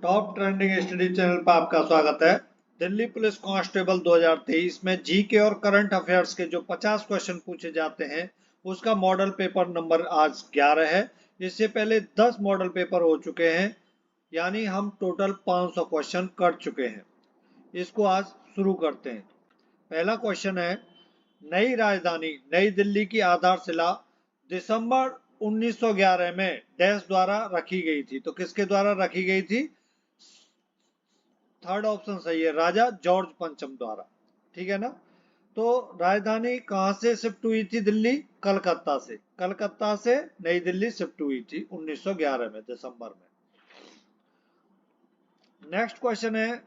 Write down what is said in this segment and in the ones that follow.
Top trending study channel पर आपका स्वागत है। दिल्ली पुलिस कांस्टेबल 2023 में जीके और करंट अफेयर्स के जो 50 क्वेश्चन पूछे जाते हैं उसका मॉडल पेपर नंबर आज 11 है। इससे पहले 10 मॉडल पेपर हो चुके हैं, यानी हम टोटल 500 क्वेश्चन कर चुके हैं। इसको आज शुरू करते हैं। पहला क्वेश्चन है, नई राजधानी नई दिल्ली की आधारशिला दिसंबर 1911 में डैश द्वारा रखी गई थी। तो किसके द्वारा रखी गई थी? थर्ड ऑप्शन सही है, राजा जॉर्ज पंचम द्वारा। ठीक है ना। तो राजधानी कहां से शिफ्ट हुई थी? दिल्ली कलकत्ता से। कलकत्ता से नई दिल्ली शिफ्ट हुई थी 1911 में दिसंबर में। नेक्स्ट क्वेश्चन है,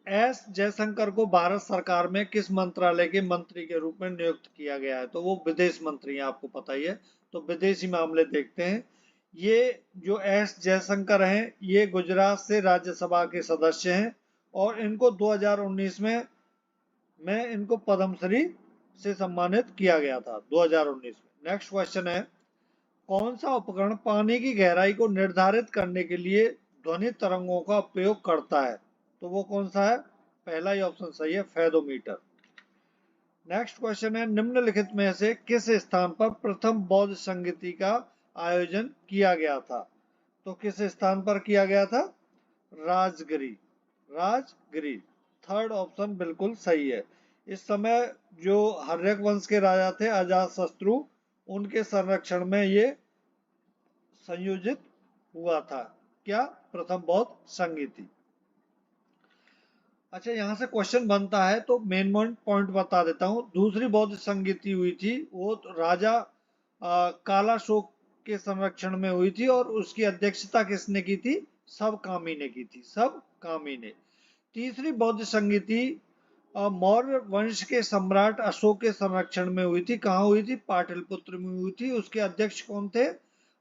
एस जयशंकर को भारत सरकार में किस मंत्रालय के मंत्री के रूप में नियुक्त किया गया है? तो वो विदेश मंत्री हैं, आपको पता ही है। तो विदेशी मामले देखते हैं। ये जो एस जयशंकर हैं ये गुजरात से राज्यसभा के सदस्य हैं और इनको 2019 में इनको पद्मश्री से सम्मानित किया गया था 2019 में। नेक्स्ट क्वेश्चन है, कौन सा उपकरण पानी की गहराई को निर्धारित करने के लिए ध्वनि तरंगों का उपयोग करता है? तो वो कौन सा है? पहला ही ऑप्शन सही है, फेदोमीटर। नेक्स्ट क्वेश्चन है, निम्नलिखित में से किस स्थान पर प्रथम बौद्ध संगीति का आयोजन किया गया था? तो किस स्थान पर किया गया था? राजगिरी। राजगिरी थर्ड ऑप्शन बिल्कुल सही है। इस समय जो हर्यक वंश के राजा थे अजातशत्रु, उनके संरक्षण में ये संयोजित हुआ था। क्या? प्रथम बौद्ध संगीति। अच्छा, यहाँ से क्वेश्चन बनता है तो मेन पॉइंट बता देता हूँ। दूसरी बौद्ध संगीति हुई थी वो तो राजा कालाशोक के संरक्षण में हुई थी और उसकी अध्यक्षता किसने की थी? सबकामी ने की थी, सबकामी ने। तीसरी बौद्ध संगीति मौर्य वंश के सम्राट अशोक के संरक्षण में हुई थी। कहाँ हुई थी? पाटलिपुत्र में हुई थी। उसके अध्यक्ष कौन थे?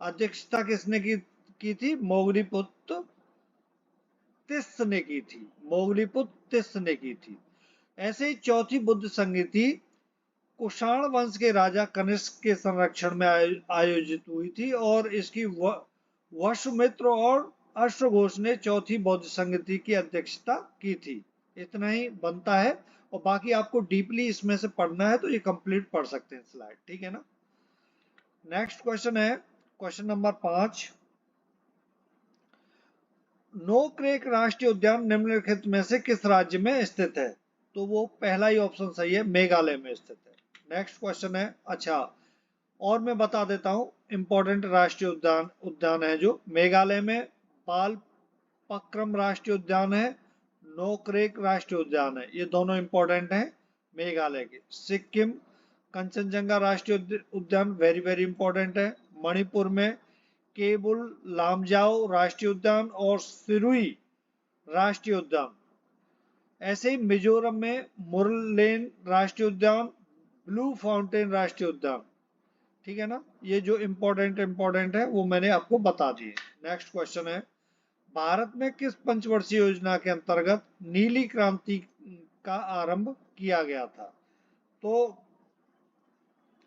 अध्यक्षता किसने की थी? मोगलीपुत्र तिस्स ने की थी। मोगलीपुत्र तिस्स ने की थी। ऐसे ही चौथी बुद्ध संगीति कुषाण वंश के राजा कनिष्क के संरक्षण में आयोजित हुई थी और इसकी वसुमित्र और अश्वघोष ने चौथी बौद्ध संगीति की अध्यक्षता की थी। इतना ही बनता है और बाकी आपको डीपली इसमें से पढ़ना है तो ये कंप्लीट पढ़ सकते हैं स्लाइड। ठीक है ना। नेक्स्ट क्वेश्चन है क्वेश्चन नंबर 5। नोक्रेक राष्ट्रीय उद्यान निम्नलिखित में से किस राज्य में स्थित है? तो वो पहला ही ऑप्शन सही है, मेघालय में स्थित है। नेक्स्ट क्वेश्चन है, अच्छा और मैं बता देता हूँ, इंपॉर्टेंट राष्ट्रीय उद्यान है जो मेघालय में बालपक्रम राष्ट्रीय उद्यान है, नोक्रेक राष्ट्रीय उद्यान है। ये दोनों इंपॉर्टेंट हैं मेघालय के। सिक्किम कंचनजंगा राष्ट्रीय उद्यान वेरी वेरी इंपॉर्टेंट है। मणिपुर में केबुल लामजाओ राष्ट्रीय उद्यान और सिरुई राष्ट्रीय उद्यान। ऐसे ही मिजोरम में मुरलेन राष्ट्रीय उद्यान, ब्लू फाउंटेन राष्ट्रीय उद्यान। ठीक है ना। ये जो इंपॉर्टेंट है वो मैंने आपको बता दिए। नेक्स्ट क्वेश्चन है, भारत में किस पंचवर्षीय योजना के अंतर्गत नीली क्रांति का आरंभ किया गया था? तो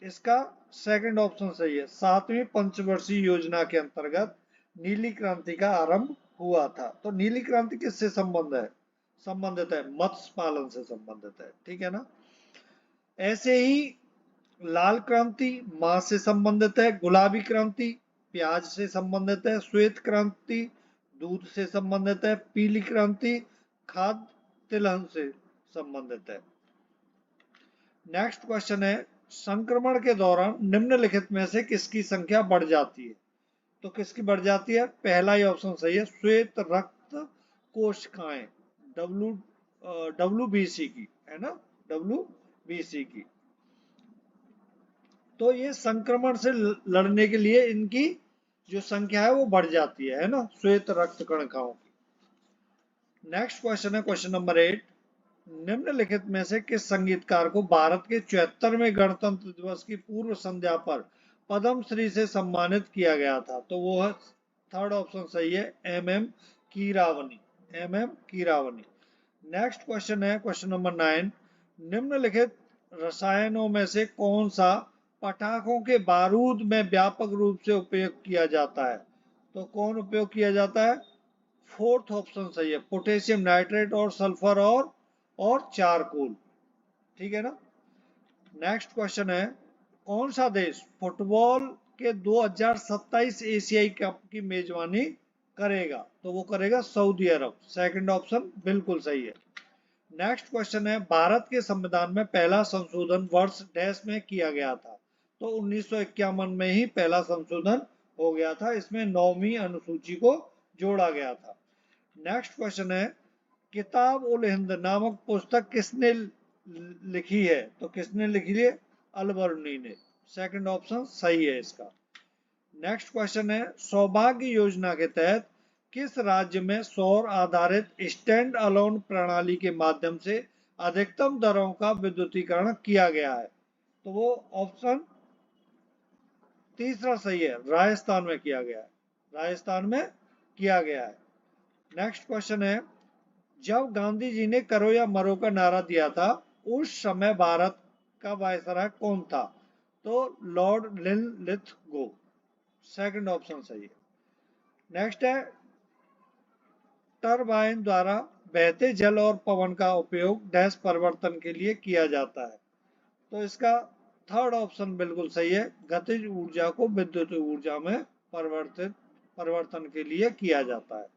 इसका सेकंड ऑप्शन सही है, 7वीं पंचवर्षीय योजना के अंतर्गत नीली क्रांति का आरंभ हुआ था। तो नीली क्रांति किससे संबंधित है? मत्स्य पालन से संबंधित है। ठीक है ना। ऐसे ही लाल क्रांति मांस से संबंधित है, गुलाबी क्रांति प्याज से संबंधित है, श्वेत क्रांति दूध से संबंधित है, पीली क्रांति खाद्य तिलहन से संबंधित है। नेक्स्ट क्वेश्चन है, संक्रमण के दौरान निम्नलिखित में से किसकी संख्या बढ़ जाती है? तो किसकी बढ़ जाती है? पहला ही ऑप्शन सही है, श्वेत रक्त कोशिकाएं, WBC की, है ना, WBC की। तो ये संक्रमण से लड़ने के लिए इनकी जो संख्या है वो बढ़ जाती है ना, श्वेत रक्त कणिकाओं की। नेक्स्ट क्वेश्चन है क्वेश्चन नंबर 8। निम्नलिखित में से किस संगीतकार को भारत के 74वें गणतंत्र दिवस की पूर्व संध्या पर पद्मश्री से सम्मानित किया गया था? तो वो है थर्ड ऑप्शन सही है, MM Keeravani. MM Keeravani. Next question है क्वेश्चन नंबर 9। निम्नलिखित रसायनों में से कौन सा पटाखों के बारूद में व्यापक रूप से उपयोग किया जाता है? तो कौन उपयोग किया जाता है? फोर्थ ऑप्शन सही है, पोटेशियम नाइट्रेट और सल्फर और चारकोल। ठीक है ना। नेक्स्ट क्वेश्चन है, कौन सा देश फुटबॉल के 2027 एशियाई कप की मेजबानी करेगा? तो वो करेगा सऊदी अरब। सेकंड ऑप्शन बिल्कुल सही है। नेक्स्ट क्वेश्चन है, भारत के संविधान में पहला संशोधन वर्ष डैश में किया गया था? तो 1951 में ही पहला संशोधन हो गया था, इसमें 9वीं अनुसूची को जोड़ा गया था। नेक्स्ट क्वेश्चन है, किताब उल हिंद नामक पुस्तक किसने लिखी है? तो किसने लिखी है? अल-बरूनी ने। सेकंड ऑप्शन सही है इसका। नेक्स्ट क्वेश्चन है, सौभाग्य योजना के तहत किस राज्य में सौर आधारित स्टैंड अलोन प्रणाली के माध्यम से अधिकतम दरों का विद्युतीकरण किया गया है? तो वो ऑप्शन तीसरा सही है, राजस्थान में किया गया है। राजस्थान में किया गया है। नेक्स्ट क्वेश्चन है, जब गांधी जी ने करो या मरो का नारा दिया था, उस समय भारत का वायसराय कौन था? तो लॉर्ड लिनलिथगो। सेकंड ऑप्शन सही है। नेक्स्ट है, टरबाइन द्वारा बहते जल और पवन का उपयोग डैश परिवर्तन के लिए किया जाता है? तो इसका थर्ड ऑप्शन बिल्कुल सही है, गतिज ऊर्जा को विद्युत ऊर्जा में परिवर्तन के लिए किया जाता है।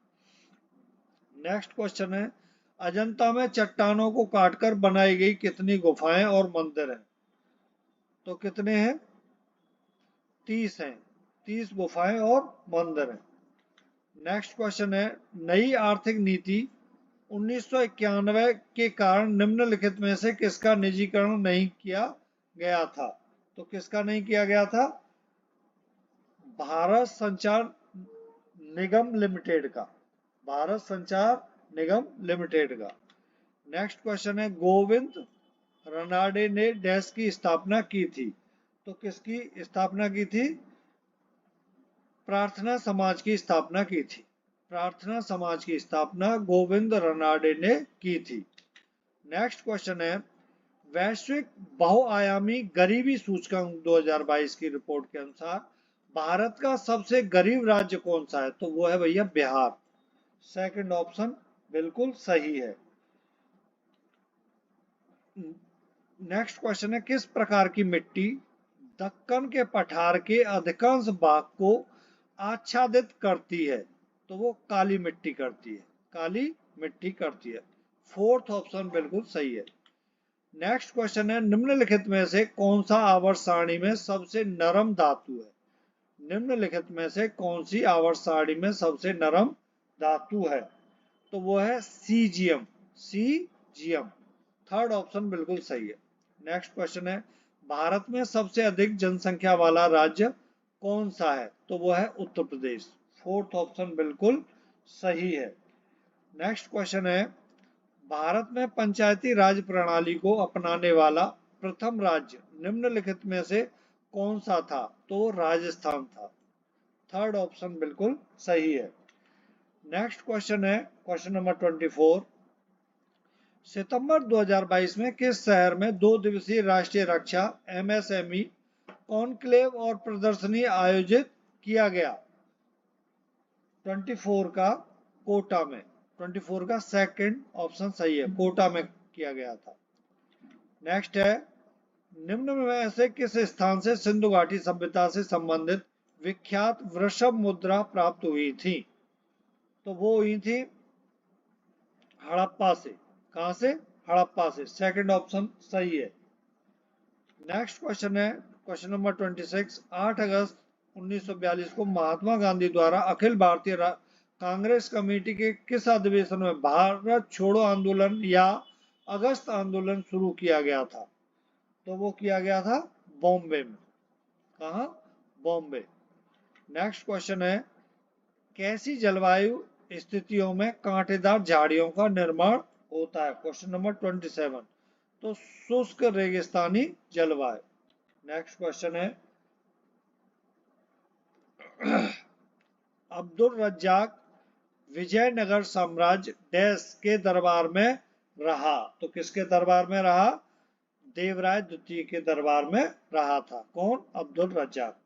नेक्स्ट क्वेश्चन है, अजंता में चट्टानों को काटकर बनाई गई कितनी गुफाएं और मंदिर हैं? तो कितने हैं? 30 हैं। 30 गुफाएं और मंदिर हैं। नेक्स्ट क्वेश्चन है, नई आर्थिक नीति 1991 के कारण निम्नलिखित में से किसका निजीकरण नहीं किया गया था? तो किसका नहीं किया गया था? भारत संचार निगम लिमिटेड का। भारत संचार निगम लिमिटेड का। नेक्स्ट क्वेश्चन है, गोविंद रनाडे ने डैश की स्थापना की थी? तो किसकी स्थापना की थी? प्रार्थना समाज की स्थापना की थी। प्रार्थना समाज की स्थापना गोविंद रनाडे ने की थी। नेक्स्ट क्वेश्चन है, वैश्विक बहुआयामी गरीबी सूचकांक 2022 की रिपोर्ट के अनुसार भारत का सबसे गरीब राज्य कौन सा है? तो वो है भैया बिहार। सेकंड ऑप्शन बिल्कुल सही है। नेक्स्ट क्वेश्चन है, किस प्रकार की मिट्टी दक्कन के पठार के अधिकांश भाग को आच्छादित करती है? तो वो काली मिट्टी करती है। काली मिट्टी करती है। फोर्थ ऑप्शन बिल्कुल सही है। नेक्स्ट क्वेश्चन है, निम्नलिखित में से कौन सा आवर्त सारणी में सबसे नरम धातु है? निम्नलिखित में से कौन सी आवर्त सारणी में सबसे नरम धातु है? तो वो है सीजियम। सीजियम। थर्ड ऑप्शन बिल्कुल सही है। नेक्स्ट क्वेश्चन है, भारत में सबसे अधिक जनसंख्या वाला राज्य कौन सा है? तो वो है उत्तर प्रदेश। फोर्थ ऑप्शन बिल्कुल सही है। नेक्स्ट क्वेश्चन है, भारत में पंचायती राज प्रणाली को अपनाने वाला प्रथम राज्य निम्नलिखित में से कौन सा था? तो राजस्थान था। थर्ड ऑप्शन बिल्कुल सही है। नेक्स्ट क्वेश्चन है, क्वेश्चन नंबर 24, सितंबर 2022 में किस शहर में 2 दिवसीय राष्ट्रीय रक्षा MSME कॉन्क्लेव और प्रदर्शनी आयोजित किया गया? 24 का कोटा में। 24 का सेकंड ऑप्शन सही है, कोटा में किया गया था। नेक्स्ट है, निम्न में से किस स्थान से सिंधु घाटी सभ्यता से संबंधित विख्यात वृषभ मुद्रा प्राप्त हुई थी? तो वो हुई थी हड़प्पा से। कहां से? हड़प्पा से। सेकंड ऑप्शन सही है। नेक्स्ट क्वेश्चन है, क्वेश्चन नंबर 26, 8 अगस्त 1942 को महात्मा गांधी द्वारा अखिल भारतीय कांग्रेस कमेटी के किस अधिवेशन में भारत छोड़ो आंदोलन या अगस्त आंदोलन शुरू किया गया था? तो वो किया गया था बॉम्बे में। कहा? बॉम्बे। नेक्स्ट क्वेश्चन है, कैसी जलवायु स्थितियों में कांटेदार झाड़ियों का निर्माण होता है? क्वेश्चन नंबर 27, तो शुष्क रेगिस्तानी जलवायु। नेक्स्ट क्वेश्चन है, अब्दुल रज्जाक विजयनगर साम्राज्य डैश के दरबार में रहा? तो किसके दरबार में रहा? देवराय द्वितीय के दरबार में रहा था। कौन? अब्दुल रज्जाक।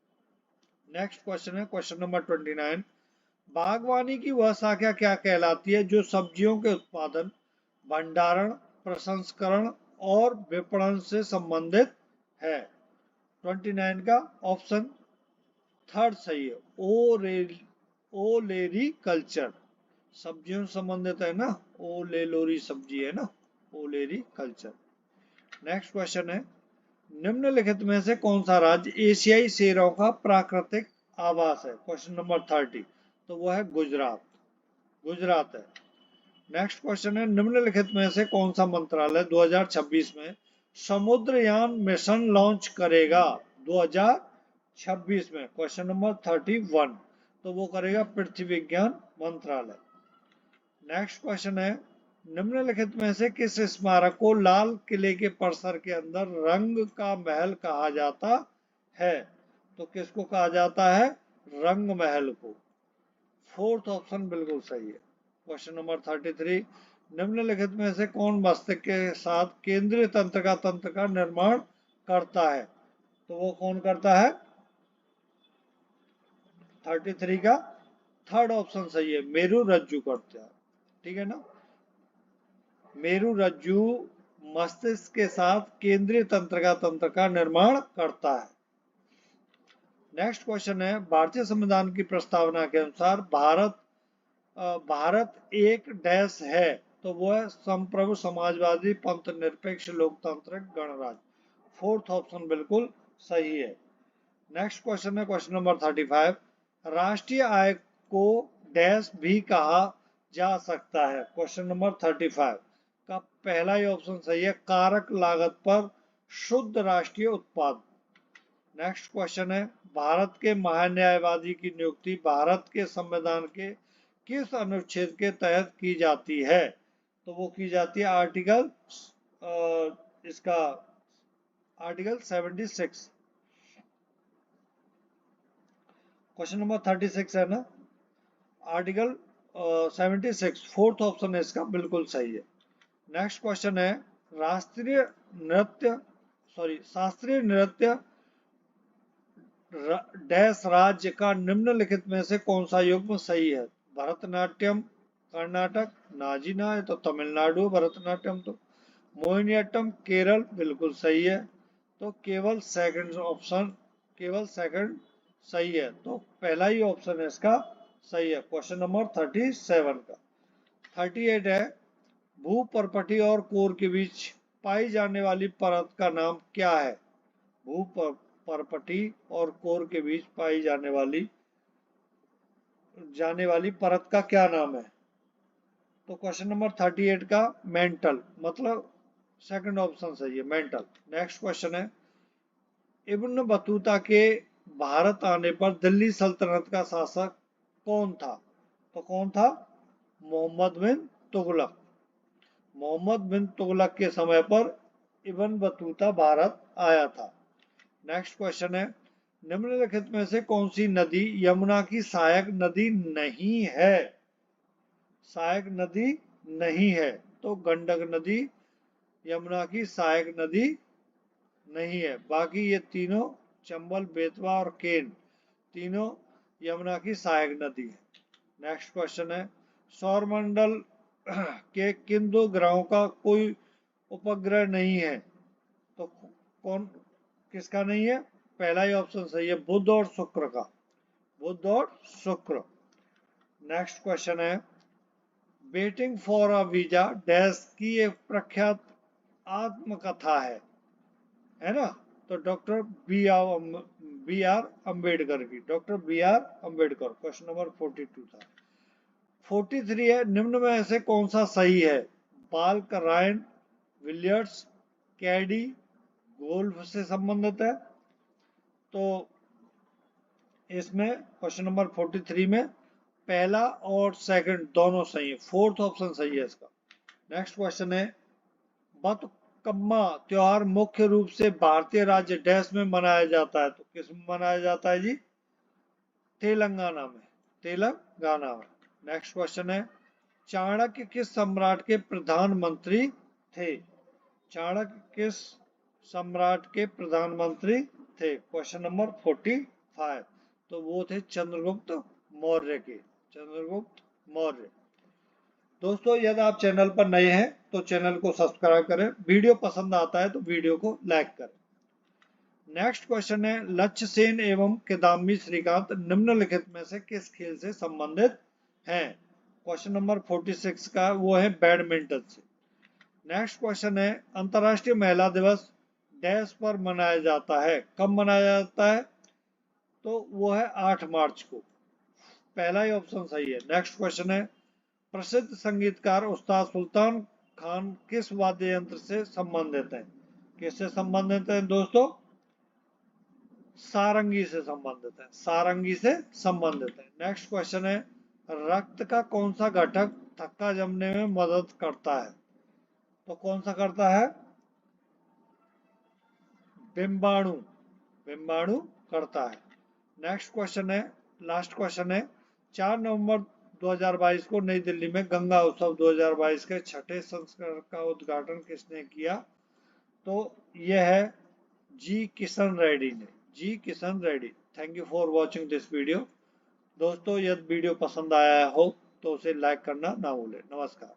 नेक्स्ट क्वेश्चन है, क्वेश्चन नंबर 29, बागवानी की वह शाखा क्या कहलाती है जो सब्जियों के उत्पादन, भंडारण, प्रसंस्करण और विपणन से संबंधित है? 29 का ऑप्शन थर्ड सही है, ओलेरी कल्चर। सब्जियों से संबंधित है ना, ओलेलोरी सब्जी है ना, ओलेरी कल्चर। नेक्स्ट क्वेश्चन है, निम्नलिखित में से कौन सा राज्य एशियाई शेरों का प्राकृतिक आवास है? क्वेश्चन नंबर 30, तो वो है गुजरात। गुजरात है। नेक्स्ट क्वेश्चन है, निम्नलिखित में से कौन सा मंत्रालय 2026 में समुद्रयान मिशन लॉन्च करेगा? 2026 में। क्वेश्चन नंबर 31, तो वो करेगा पृथ्वी विज्ञान मंत्रालय। नेक्स्ट क्वेश्चन है, निम्नलिखित में से किस स्मारक को लाल किले के परिसर के अंदर रंग का महल कहा जाता है? तो किसको कहा जाता है? रंग महल को। फोर्थ ऑप्शन बिल्कुल सही है। क्वेश्चन नंबर 33, निम्नलिखित में से कौन मस्तिष्क के साथ केंद्रीय तंत्र का निर्माण करता है? तो वो कौन करता है? 33 का थर्ड ऑप्शन सही है, मेरु रज्जु करता है। ठीक है ना, मेरु रज्जु मस्तिष्क के साथ केंद्रीय तंत्र का निर्माण करता है। नेक्स्ट क्वेश्चन है, भारतीय संविधान की प्रस्तावना के अनुसार भारत एक डैश है, तो वो है संप्रभु समाजवादी पंथ निरपेक्ष लोकतांत्रिक गणराज्य। फोर्थ ऑप्शन बिल्कुल सही है। नेक्स्ट क्वेश्चन है, क्वेश्चन नंबर 35, राष्ट्रीय आय को डैश भी कहा जा सकता है? क्वेश्चन नंबर 35 का पहला ही ऑप्शन सही है, कारक लागत पर शुद्ध राष्ट्रीय उत्पाद। नेक्स्ट क्वेश्चन है, भारत के महान्यायवादी की नियुक्ति भारत के संविधान के किस अनुच्छेद के तहत की जाती है? तो वो की जाती है आर्टिकल 76। क्वेश्चन नंबर 36 है ना, आर्टिकल 76। फोर्थ ऑप्शन है इसका बिल्कुल सही है। नेक्स्ट क्वेश्चन है, शास्त्रीय नृत्य डैश राज्य का निम्नलिखित में से कौन सा युग्म सही है? भरतनाट्यम कर्नाटक, नाजिना है तो तमिलनाडु भरतनाट्यम, तो मोहिनीअट्टम केरल बिल्कुल सही है, तो केवल सेकंड सही है, तो पहला ही ऑप्शन है इसका सही है। क्वेश्चन नंबर 37 का 38 है, भू परपटी और कोर के बीच पाई जाने वाली परत का नाम क्या है? भू परपटी और कोर के बीच पाई जाने वाली परत का क्या नाम है? तो क्वेश्चन नंबर 38 का मेंटल, मतलब सेकंड ऑप्शन सही है, मेंटल। नेक्स्ट क्वेश्चन है, इब्न बतूता के भारत आने पर दिल्ली सल्तनत का शासक कौन था? तो कौन था? मोहम्मद बिन तुगलक। मोहम्मद बिन तुगलक के समय पर इब्न बतूता भारत आया था। नेक्स्ट क्वेश्चन है, निम्नलिखित में से कौन सी नदी यमुना की सहायक नदी नहीं है? सहायक नदी नहीं है, तो गंडक नदी यमुना की सहायक नदी नहीं है। बाकी ये तीनों, चंबल, बेतवा और केन, तीनों यमुना की सहायक नदी है। नेक्स्ट क्वेश्चन है, सौरमंडल के किन दो ग्रहों का कोई उपग्रह नहीं है? तो कौन किसका नहीं है? पहला ही ऑप्शन सही है, बुध और शुक्र का। बुध और शुक्र। नेक्स्ट क्वेश्चन है, waiting for a visa dash की एक प्रख्यात आत्मकथा है ना, तो डॉक्टर बी आर अम्बेडकर की, doctor B R Ambedkar. Question number 42 था। 43 है, निम्न में से कौन सा सही है? बाल्क, रायन, विलियर्ड्स, कैडी गोल्फ से संबंधित है, तो इसमें क्वेश्चन नंबर 43 में पहला और सेकंड दोनों सही है, फोर्थ ऑप्शन सही है इसका। नेक्स्ट क्वेश्चन है, बतुकम्मा त्योहार मुख्य रूप से भारतीय राज्य डैश में मनाया जाता है? तो किस में मनाया जाता है जी? तेलंगाना में। तेलंगाना में। नेक्स्ट क्वेश्चन है, चाणक्य किस सम्राट के प्रधानमंत्री थे? चाणक्य किस सम्राट के प्रधानमंत्री थे? क्वेश्चन नंबर 45, तो वो थे चंद्रगुप्त मौर्य के। चंद्रगुप्त मौर्य। दोस्तों यदि आप चैनल पर नए हैं तो चैनल को सब्सक्राइब करें, वीडियो पसंद आता है तो वीडियो को लाइक करें। नेक्स्ट क्वेश्चन है, लक्ष्य सेन एवं किदाम्बी श्रीकांत निम्नलिखित में से किस खेल से संबंधित हैं? क्वेश्चन नंबर 46 का वो है बैडमिंटन से। नेक्स्ट क्वेश्चन है, अंतर्राष्ट्रीय महिला दिवस डैश पर मनाया जाता है, कब मनाया जाता है? तो वो है 8 मार्च को, पहला ही ऑप्शन सही है। नेक्स्ट क्वेश्चन है, प्रसिद्ध संगीतकार उस्ताद सुल्तान खान किस वाद्य यंत्र से संबंधित है? किससे संबंधित है दोस्तों? सारंगी से संबंधित है, सारंगी से संबंधित है। नेक्स्ट क्वेश्चन है, रक्त का कौन सा घटक थक्का जमने में मदद करता है? तो कौन सा करता है? बिंबाणु, बिंबाणु करता है। नेक्स्ट क्वेश्चन है, लास्ट क्वेश्चन है, 4 नवंबर 2022 को नई दिल्ली में गंगा उत्सव 2022 के छठे संस्करण का उद्घाटन किसने किया? तो यह है जी किशन रेड्डी ने, G Kishan Reddy. Thank you for watching this video. दोस्तों यदि वीडियो पसंद आया हो तो उसे लाइक करना ना भूलें। नमस्कार।